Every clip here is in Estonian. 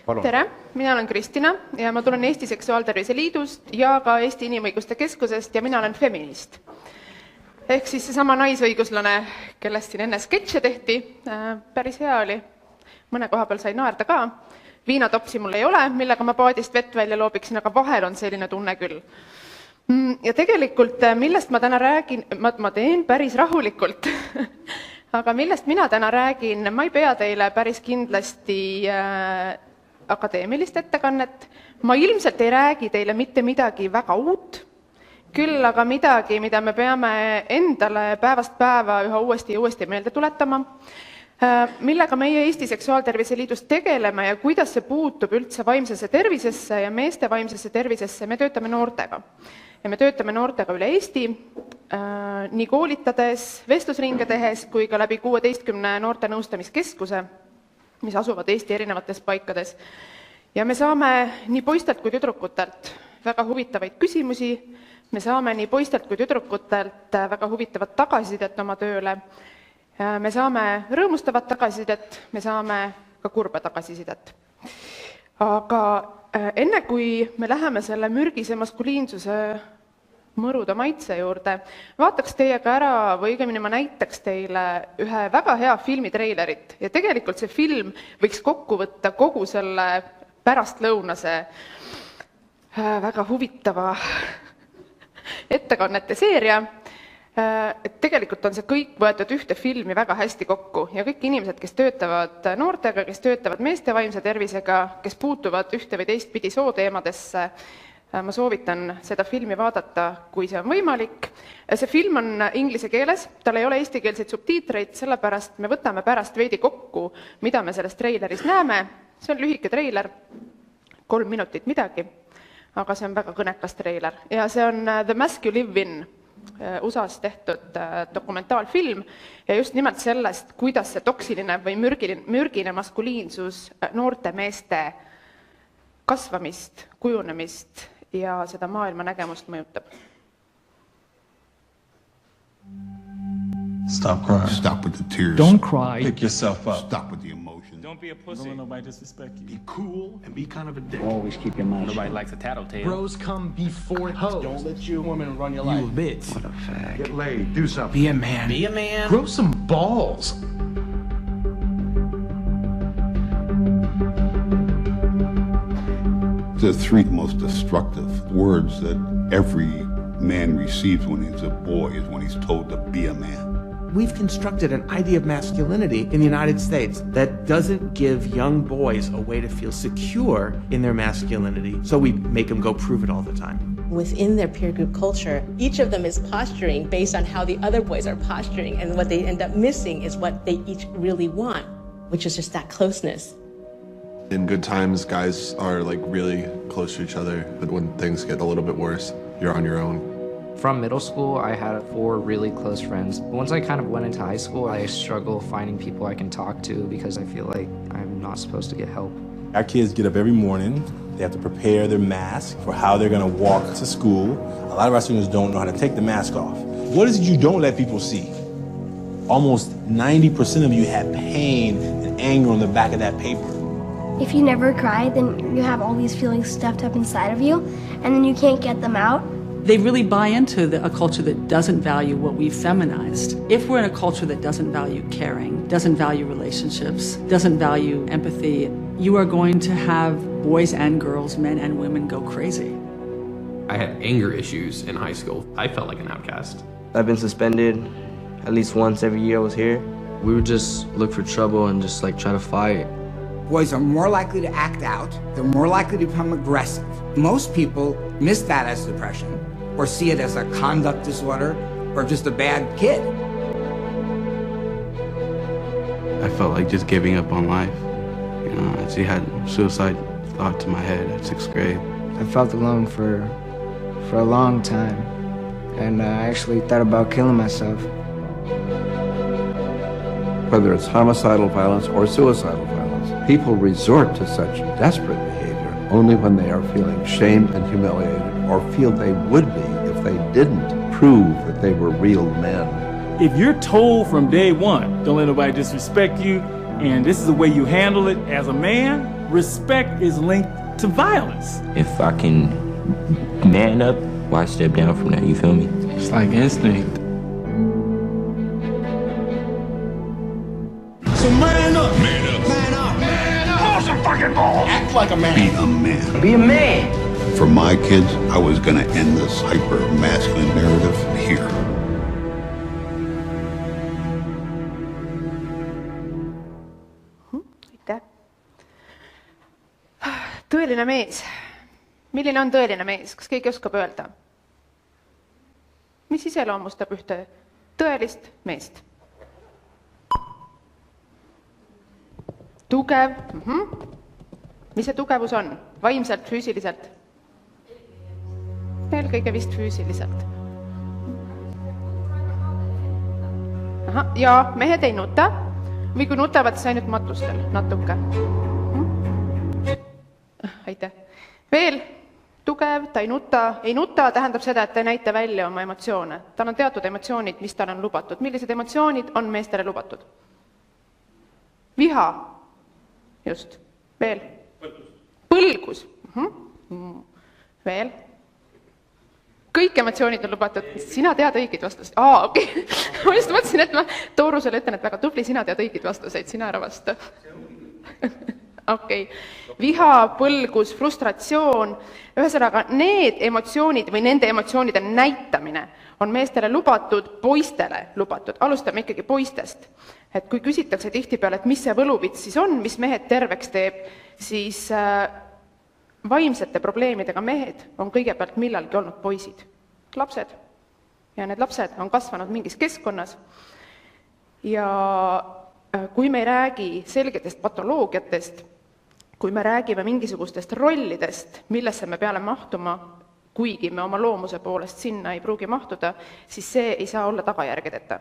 Tere, mina olen Kristina ja ma tulen Eesti Seksuaaltervise Liidust ja ka Eesti Inimõiguste Keskusest ja mina olen feminist. Ehk siis seesama naisõiguslane, kellest siin enne sketše tehti, päris hea oli. Mõne koha peal sai naerda ka. Viinatopsi mul ei ole, millega ma paadist vett välja loobiksin, aga vahel on selline tunne küll. Ja tegelikult, millest ma täna räägin, ma teen päris rahulikult, aga millest mina täna räägin, ma ei pea teile päris kindlasti akadeemilist ettekannet. Ma ilmselt ei räägi teile mitte midagi väga uut, küll aga midagi, mida me peame endale päevast päeva üha uuesti ja uuesti meelde tuletama, millega meie Eesti Seksuaaltervise Liidus tegeleme ja kuidas see puutub üldse vaimsesse tervisesse ja meeste vaimsesse tervisesse. Me töötame noortega ja me töötame noortega üle Eesti, nii koolitades, vestlusringe tehes kui ka läbi 16 noorte nõustamiskeskuse, mis asuvad Eesti erinevates paikades. Ja me saame nii poistelt kui tüdrukutelt väga huvitavaid küsimusi, me saame nii poistelt kui tüdrukutelt väga huvitavat tagasisidet oma tööle, me saame rõõmustavat tagasisidet, me saame ka kurba tagasisidet. Aga enne kui me läheme selle mürgise maskuliinsuse mõruda maitse juurde, vaataks teiega ära või õigemini ma näitaks teile ühe väga hea filmi treilerit. Ja tegelikult see film võiks kokku võtta kogu selle pärastlõunase väga huvitava ettekannete seeria. Tegelikult on see kõik võetud ühte filmi väga hästi kokku ja kõik inimesed, kes töötavad noortega, kes töötavad meeste vaimse tervisega, kes puutuvad ühte või teist pidi sooteemadesse, ma soovitan seda filmi vaadata, kui see on võimalik. See film on inglise keeles, tal ei ole eestikeelseid subtiitreid, sellepärast me võtame pärast veidi kokku, mida me selles treileris näeme. See on lühike treiler, 3 minutit midagi, aga see on väga kõnekas treiler. Ja see on The Mask You Live In, USAs tehtud dokumentaalfilm ja just nimelt sellest, kuidas see toksiline või mürgine maskuliinsus noorte meeste kasvamist, kujunemist ja seda maailma nägemust mõjutab. Stop crying. Stop with the tears. Don't cry. Pick yourself up. Stop with the emotion. Don't be a pussy. Don't let nobody disrespect you. Be cool and be kind of a dick. Always keep your mouth Nobody shut. likes a tattletale. Bros come before hoes. Don't let your woman run your You life. a bitch. What a fag. Get laid. Do something. Be a man. Be a man. Grow some balls. The 3 most destructive words that every man receives when he's a boy is when he's told to be a man. We've constructed an idea of masculinity in the United States that doesn't give young boys a way to feel secure in their masculinity, so we make them go prove it all the time. Within their peer group culture, each of them is posturing based on how the other boys are posturing, and what they end up missing is what they each really want, which is just that closeness. In good times, guys are like really close to each other, but when things get a little bit worse, you're on your own. From middle school, I had 4 really close friends. Once I kind of went into high school, I struggle finding people I can talk to because I feel like I'm not supposed to get help. Our kids get up every morning. They have to prepare their mask for how they're going to walk to school. A lot of our students don't know how to take the mask off. What is it you don't let people see? Almost 90% of you have pain and anger on the back of that paper. If you never cry, then you have all these feelings stuffed up inside of you, and then you can't get them out. They really buy into a culture that doesn't value what we've feminized. If we're in a culture that doesn't value caring, doesn't value relationships, doesn't value empathy, you are going to have boys and girls, men and women go crazy. I had anger issues in high school. I felt like an outcast. I've been suspended at least once every year I was here. We would just look for trouble and just like try to fight. Boys are more likely to act out. They're more likely to become aggressive. Most people miss that as depression or see it as a conduct disorder or just a bad kid. I felt like just giving up on life. You know, I actually had suicide thoughts in my head at 6th grade. I felt alone for a long time, and I actually thought about killing myself. Whether it's homicidal violence or suicidal violence, people resort to such desperate behavior only when they are feeling shamed and humiliated or feel they would be if they didn't prove that they were real men. If you're told from day one, don't let nobody disrespect you, and this is the way you handle it as a man, respect is linked to violence. If I can man up, why step down from that? You feel me? It's like instinct. So man up. Man up. Man up. Man up. Hold some fucking balls. Act like a man. Be a man. Be a man. For my kids, I was going to end this hyper-masculine narrative here. Aitäh. Tõeline mees. Milline on tõeline mees? Kas keegi oskab öelda? Mis iseloomustab ühte tõelist meest? Tugev. Mis see tugevus on? Vaimselt, füüsiliselt? Eelkõige vist füüsiliselt. Ja mehed ei nuta või kui nutavad, siis ainult matustel natuke. Aitäh. Veel tugev, ta ei nuta tähendab seda, et ta ei näita välja oma emotsioone. Tal on teatud emotsioonid, mis tal on lubatud. Millised emotsioonid on meestele lubatud? Viha. Just. Veel. Põlgus. Veel. Kõik emotsioonid on lubatud. Sina tead õigid vastuseid. Okei. Ma just mõtlesin, et ma Toorusele ütlen, et väga tubli, sina tead õigid vastuseid, sina ära vasta. Okei. Viha, põlgus, frustratsioon. Ühesõnaga, need emotsioonid või nende emotsioonide näitamine on meestele lubatud, poistele lubatud. Alustame ikkagi poistest. Et kui küsitakse tihtipeale, et mis see võluvits siis on, mis mehed terveks teeb, siis vaimsete probleemidega mehed on kõigepealt millalgi olnud poisid, lapsed. Ja need lapsed on kasvanud mingis keskkonnas. Ja kui me ei räägi selgetest patoloogiatest, kui me räägime mingisugustest rollidest, millesse me peale mahtuma, kuigi me oma loomuse poolest sinna ei pruugi mahtuda, siis see ei saa olla tagajärgedeta.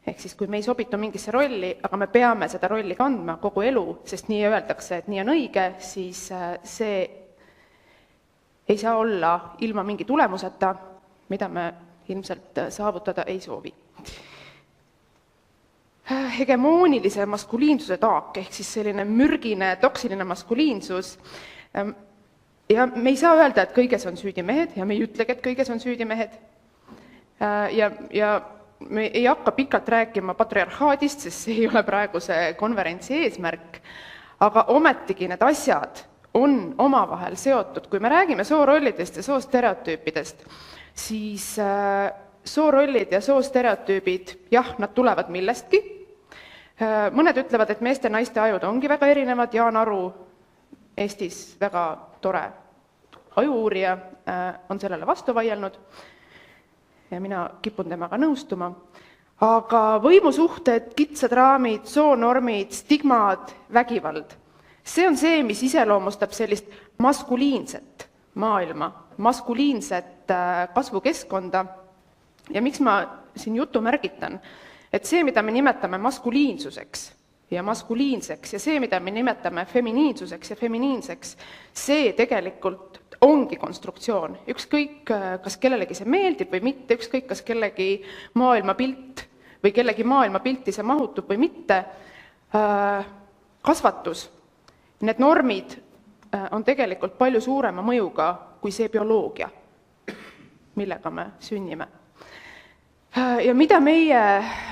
Ehk siis, kui me ei sobitu mingisse rolli, aga me peame seda rolli kandma kogu elu, sest nii öeldakse, et nii on õige, siis see ei saa olla ilma mingi tulemuseta, mida me ilmselt saavutada ei soovi. Hegemoonilise maskuliinsuse taak, ehk siis selline mürgine, toksiline maskuliinsus. Ja me ei saa öelda, et kõiges on süüdi mehed ja me ei ütlegi, et kõiges on süüdi mehed. Ja me ei hakka pikalt rääkima patriarhaadist, sest see ei ole praeguse konverentsi eesmärk, aga ometigi need asjad on omavahel seotud. Kui me räägime soorollidest ja soostereotüüpidest, siis soorollid ja soostereotüübid, jah, nad tulevad millestki. Mõned ütlevad, et meeste ja naiste ajud ongi väga erinevad. Jaan Aru, Eestis väga tore ajuuurija, on sellele vastu vaielnud ja mina kipun temaga nõustuma. Aga võimusuhted, kitsad raamid, soonormid, stigmad, vägivald, see on see, mis iseloomustab sellist maskuliinset maailma, maskuliinset kasvukeskkonda. Ja miks ma siin jutu märgitan, et see, mida me nimetame maskuliinsuseks ja maskuliinseks ja see, mida me nimetame feminiinsuseks ja feminiinseks, see tegelikult ongi konstruktsioon. Ükskõik, kas kellelegi see meeldib või mitte, ükskõik, kas kellegi maailmapilt või kellegi maailmapilti see mahutub või mitte, kasvatus. Need normid on tegelikult palju suurema mõjuga kui see bioloogia, millega me sünnime. Ja mida meie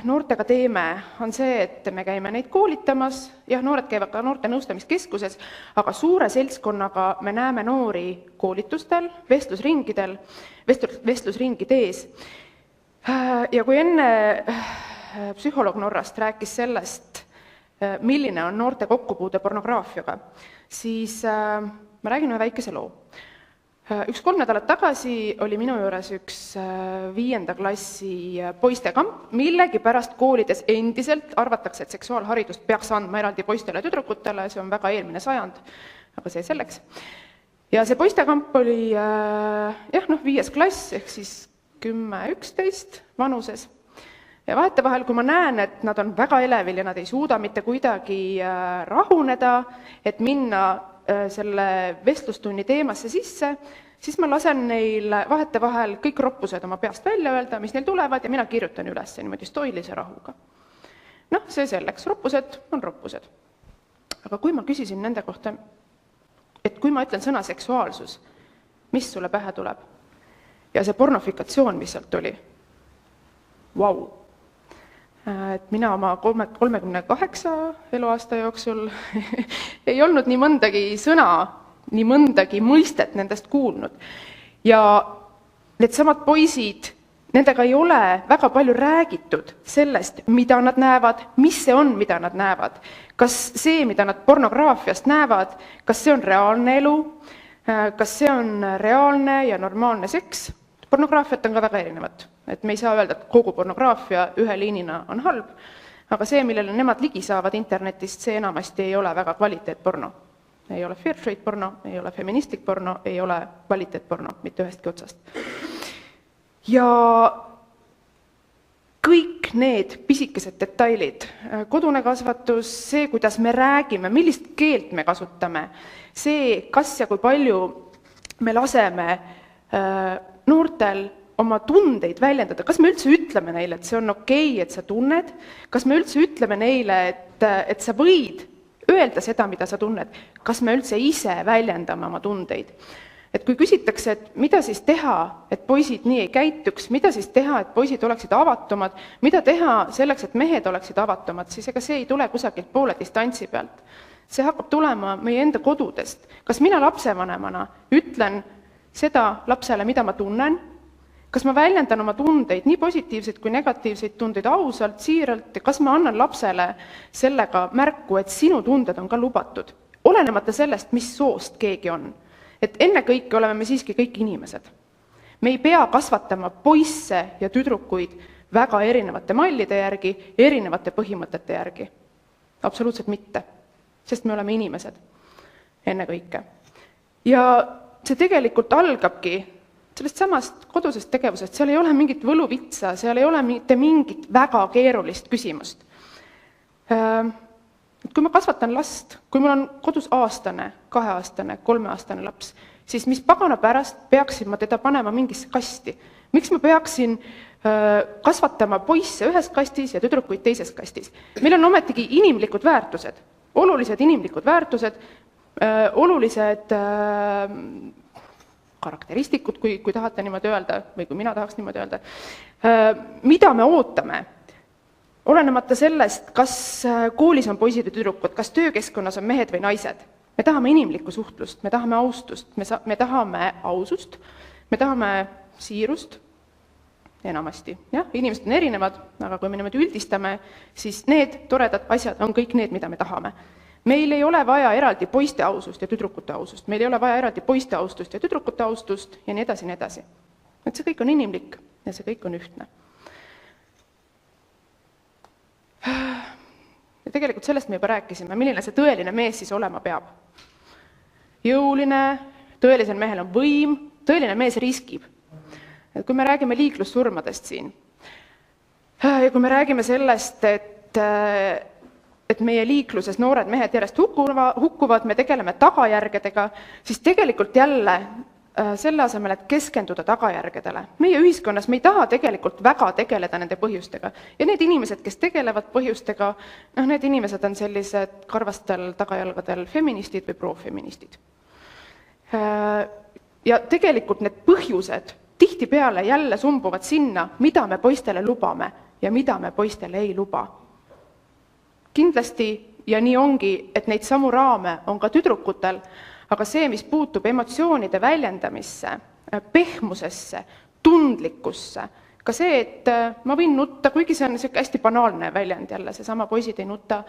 noortega teeme, on see, et me käime neid koolitamas, jah, noored käivad ka noorte nõustamiskeskuses, aga suure seltskonnaga me näeme noori koolitustel, vestlusringides. Ja kui enne psühholoog Norrast rääkis sellest, milline on noorte kokkupuude pornograafiaga, siis ma räägin ühe väikese loo. Üks 3 nädalat tagasi oli minu juures üks 5. klassi poistekamp, millegi pärast koolides endiselt arvatakse, et seksuaalharidust peaks andma eraldi poistele ja tüdrukutele, see on väga eelmine sajand, aga see selleks. Ja see poistekamp oli 5. klass, ehk siis 10-11 vanuses. Ja vahetevahel, kui ma näen, et nad on väga elevil ja nad ei suuda mitte kuidagi rahuneda, et minna selle vestlustunni teemasse sisse, siis ma lasen neil vahetevahel kõik roppused oma peast välja öelda, mis neil tulevad ja mina kirjutan üles niimoodi stoilise rahuga. See selleks, roppused on roppused. Aga kui ma küsisin nende kohta, et kui ma ütlen sõna seksuaalsus, mis sulle pähe tuleb? Ja see pornofikatsioon, mis sealt tuli. Vau! Et mina oma 38 eluaasta jooksul ei olnud nii mõndagi sõna, nii mõndagi mõistet nendest kuulnud. Ja need samad poisid, nendega ei ole väga palju räägitud sellest, mida nad näevad, mis see on, mida nad näevad. Kas see, mida nad pornograafiast näevad, kas see on reaalne elu, kas see on reaalne ja normaalne seks? Pornograafiat on ka väga erinevat. Et me ei saa öelda, et kogu pornograafia ühe liinina on halb, aga see, millele nemad ligi saavad internetist, see enamasti ei ole väga kvaliteetporno. Ei ole fair trade porno, ei ole feministlik porno, ei ole kvaliteetporno, mitte ühestki otsast. Ja kõik need pisikesed detailid, kodune kasvatus, see, kuidas me räägime, millist keelt me kasutame, see, kas ja kui palju me laseme noortel oma tundeid väljendada, kas me üldse ütleme neile, et see on okei, et sa tunned, kas me üldse ütleme neile, et sa võid öelda seda, mida sa tunned, kas me üldse ise väljendame oma tundeid. Et kui küsitakse, et mida siis teha, et poisid nii ei käituks, mida siis teha, et poisid oleksid avatumad, mida teha selleks, et mehed oleksid avatumad, siis ega see ei tule kusagilt poole distantsi pealt. See hakkab tulema meie enda kodudest. Kas mina lapsevanemana ütlen seda lapsele, mida ma tunnen, kas ma väljendan oma tundeid, nii positiivseid kui negatiivseid tundeid ausalt, siiralt, ja kas ma annan lapsele sellega märku, et sinu tunded on ka lubatud, olenemata sellest, mis soost keegi on. Et enne kõike oleme me siiski kõik inimesed. Me ei pea kasvatama poisse ja tüdrukuid väga erinevate mallide järgi, erinevate põhimõtete järgi. Absoluutselt mitte, sest me oleme inimesed enne kõike. Ja see tegelikult algabki sellest samast kodusest tegevusest, seal ei ole mingit võluvitsa, seal ei ole mitte mingit väga keerulist küsimust. Kui ma kasvatan last, kui mul on kodus aastane, 2-aastane, 3-aastane laps, siis mis pagana pärast peaksin ma teda panema mingisse kasti? Miks ma peaksin kasvatama poisse ühes kastis ja tüdrukuid teises kastis? Meil on ometigi inimlikud väärtused, olulised inimlikud väärtused, olulised karakteristikud, kui tahate niimoodi öelda, või kui mina tahaks niimoodi öelda, mida me ootame, olenemata sellest, kas koolis on poisid või tüdrukud, kas töökeskkonnas on mehed või naised. Me tahame inimlikku suhtlust, me tahame austust, me tahame ausust, me tahame siirust, enamasti. Jah, inimesed on erinevad, aga kui me niimoodi üldistame, siis need toredad asjad on kõik need, mida me tahame. Meil ei ole vaja eraldi poiste ausust ja tüdrukute ausust. Meil ei ole vaja eraldi poiste austust ja tüdrukute austust ja nii edasi, nii edasi. Et see kõik on inimlik ja see kõik on ühtne. Ja tegelikult sellest me juba rääkisime, milline see tõeline mees siis olema peab. Jõuline, tõelisel mehel on võim, tõeline mees riskib. Et kui me räägime liiklussurmadest siin ja kui me räägime sellest, et meie liikluses noored mehed järjest hukkuvad, me tegeleme tagajärgedega, siis tegelikult jälle selle asemel, et keskenduda tagajärgedele. Meie ühiskonnas me ei taha tegelikult väga tegeleda nende põhjustega. Ja need inimesed, kes tegelevad põhjustega, need inimesed on sellised karvastel tagajalgadel feministid või profeministid. Ja tegelikult need põhjused tihtipeale jälle sumbuvad sinna, mida me poistele lubame ja mida me poistele ei luba. Kindlasti, ja nii ongi, et neid samu raame on ka tüdrukutel, aga see, mis puutub emotsioonide väljendamisse, pehmusesse, tundlikkusse, ka see, et ma võin nutta, kuigi see on hästi banaalne väljend jälle, see sama poisid ei nutta,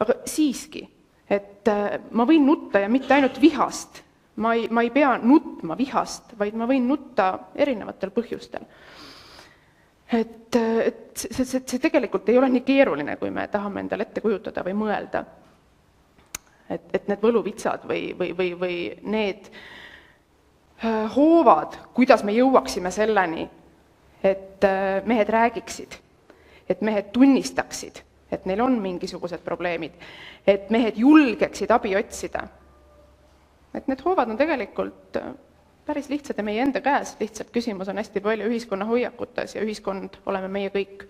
aga siiski, et ma võin nutta ja mitte ainult vihast, ma ei pea nutma vihast, vaid ma võin nutta erinevatel põhjustel. Et see tegelikult ei ole nii keeruline, kui me tahame endale ette kujutada või mõelda. Et need võluvitsad või need hoovad, kuidas me jõuaksime selleni, et mehed räägiksid, et mehed tunnistaksid, et neil on mingisugused probleemid, et mehed julgeksid abi otsida. Et need hoovad on tegelikult päris lihtsad ja meie enda käes, lihtsalt küsimus on hästi palju ühiskonna hoiakutes ja ühiskond oleme meie kõik.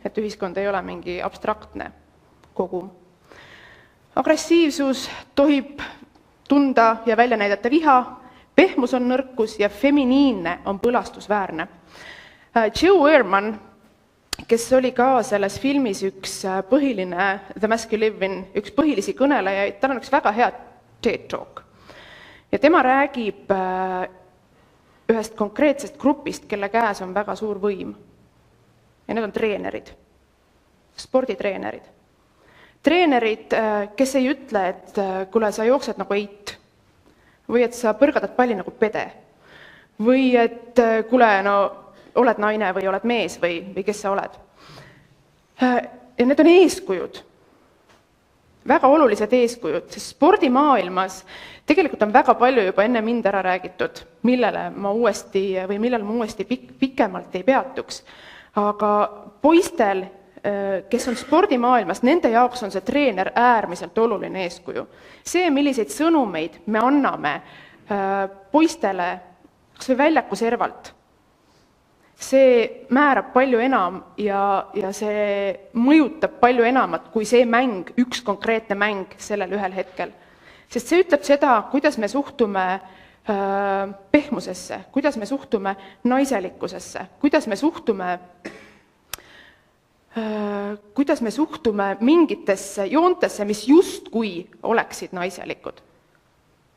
Et ühiskond ei ole mingi abstraktne kogum. Agressiivsus tohib tunda ja välja näidata viha, pehmus on nõrkus ja feminiinne on põlastusväärne. Joe Ehrman, kes oli ka selles filmis üks põhiline, The Mask You Live In, üks põhilisi kõnelejaid, tal on üks väga hea TED Talk. Ja tema räägib ühest konkreetsest grupist, kelle käes on väga suur võim. Ja need on treenerid, sporditreenerid. Treenerid, kes ei ütle, et kuule, sa jooksed nagu eit, või et sa põrgatad palli nagu pede, või et kuule, no oled naine või oled mees või kes sa oled. Ja need on eeskujud, väga olulised eeskujud, sest spordimaailmas tegelikult on väga palju juba enne mind ära räägitud, millele ma uuesti pikemalt ei peatuks. Aga poistel, kes on spordimaailmas, nende jaoks on see treener äärmiselt oluline eeskuju. See, milliseid sõnumeid me anname poistele kas või väljaku servalt, see määrab palju enam ja see mõjutab palju enamat kui see mäng, üks konkreetne mäng sellel ühel hetkel. Sest see ütleb seda, kuidas me suhtume pehmusesse, kuidas me suhtume naiselikkusesse, kuidas me suhtume mingitesse joontesse, mis justkui oleksid naiselikud.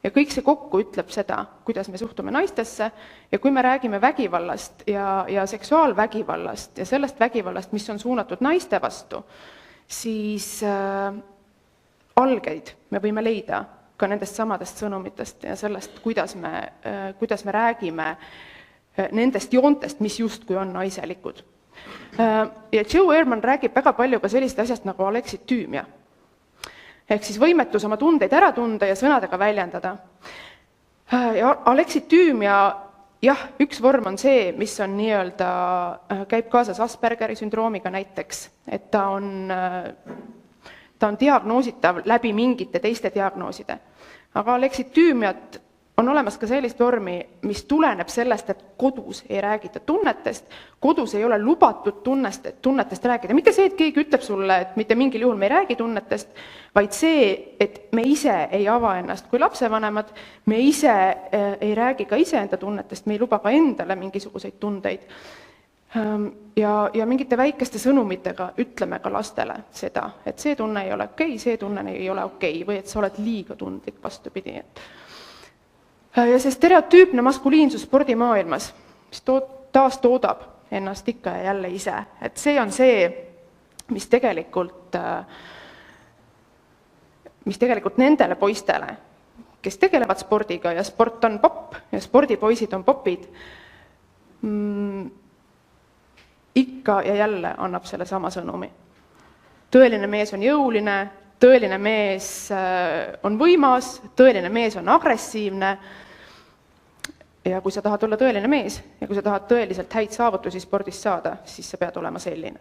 Ja kõik see kokku ütleb seda, kuidas me suhtume naistesse ja kui me räägime vägivallast ja seksuaalvägivallast ja sellest vägivallast, mis on suunatud naiste vastu, siis algeid me võime leida ka nendest samadest sõnumitest ja sellest, kuidas me räägime nendest joontest, mis justkui on naiselikud. Ja Joe Ehrman räägib väga palju ka sellist asjast nagu aleksitüümia. Ehk siis võimetus oma tundeid ära tunda ja sõnadega väljendada. Ja aleksitüümia, jah, üks vorm on see, mis on nii-öelda, käib kaasas Aspergeri sündroomiga näiteks, et ta on diagnoositav läbi mingite teiste diagnooside. Aga aleksitüümiat on olemas ka sellist vormi, mis tuleneb sellest, et kodus ei räägita tunnetest, kodus ei ole lubatud tunnetest rääkida. Mitte see, et keegi ütleb sulle, et mitte mingil juhul me ei räägi tunnetest, vaid see, et me ise ei ava ennast kui lapsevanemad, me ise ei räägi ka iseenda tunnetest, me ei luba ka endale mingisuguseid tundeid. Ja mingite väikeste sõnumitega ütleme ka lastele seda, et see tunne ei ole okei, see tunne ei ole okei, või et sa oled liiga tundlik vastupidi. Ja see stereotüüpne maskuliinsus spordimaailmas, mis taas toodab ennast ikka ja jälle ise, et see on see, mis tegelikult nendele poistele, kes tegelevad spordiga ja sport on popp ja spordipoisid on popid, ikka ja jälle annab selle sama sõnumi. Tõeline mees on jõuline, tõeline mees on võimas, tõeline mees on agressiivne ja kui sa tahad olla tõeline mees ja kui sa tahad tõeliselt häid saavutusi spordis saada, siis sa pead olema selline.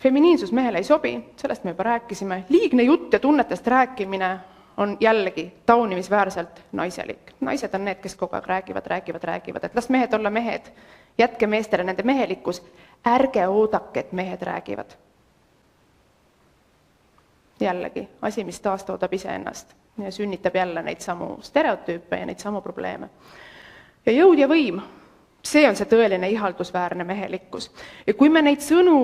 Feminiinsus mehele ei sobi, sellest me juba rääkisime. Liigne jutt ja tunnetest rääkimine on jällegi taunimisväärselt naiselik. Naised on need, kes kogu aeg räägivad, et las mehed olla mehed. Jätke meestele nende mehelikkus, ärge oodake, et mehed räägivad. Jällegi, asi, mis taastoodab iseennast ja sünnitab jälle neid samu stereotüüpe ja neid samu probleeme. Ja jõud ja võim, see on see tõeline ihaldusväärne mehelikkus. Ja kui me neid sõnu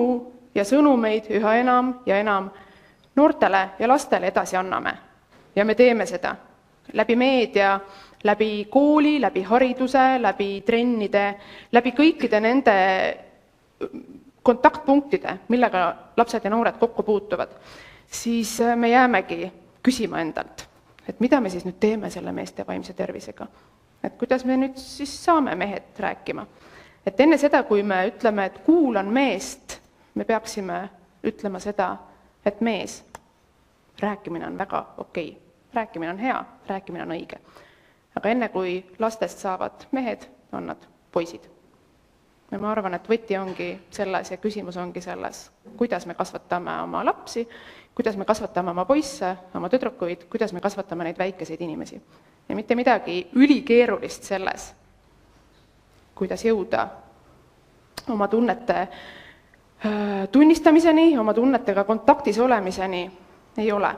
ja sõnumeid üha enam ja enam noortele ja lastele edasi anname, ja me teeme seda läbi meedia, läbi kooli, läbi hariduse, läbi trennide, läbi kõikide nende kontaktpunktide, millega lapsed ja noored kokku puutuvad, siis me jäämegi küsima endalt, et mida me siis nüüd teeme selle meeste vaimse tervisega. Et kuidas me nüüd siis saame mehed rääkima. Et enne seda, kui me ütleme, et kuulan meest, me peaksime ütlema seda, et mees, rääkimine on väga okei. Rääkimine on hea, rääkimine on õige. Aga enne kui lastest saavad mehed, on nad poisid. Ja ma arvan, et võti ongi selles ja küsimus ongi selles, kuidas me kasvatame oma lapsi, kuidas me kasvatame oma poisse, oma tüdrukuid, kuidas me kasvatame neid väikeseid inimesi. Ja mitte midagi ülikeerulist selles, kuidas jõuda oma tunnete tunnistamiseni, oma tunnetega kontaktis olemiseni ei ole.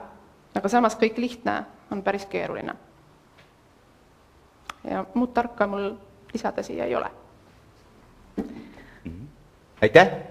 Aga samas kõik lihtne on päris keeruline. Ja muud tarka mul lisada siia ei ole. Aitäh!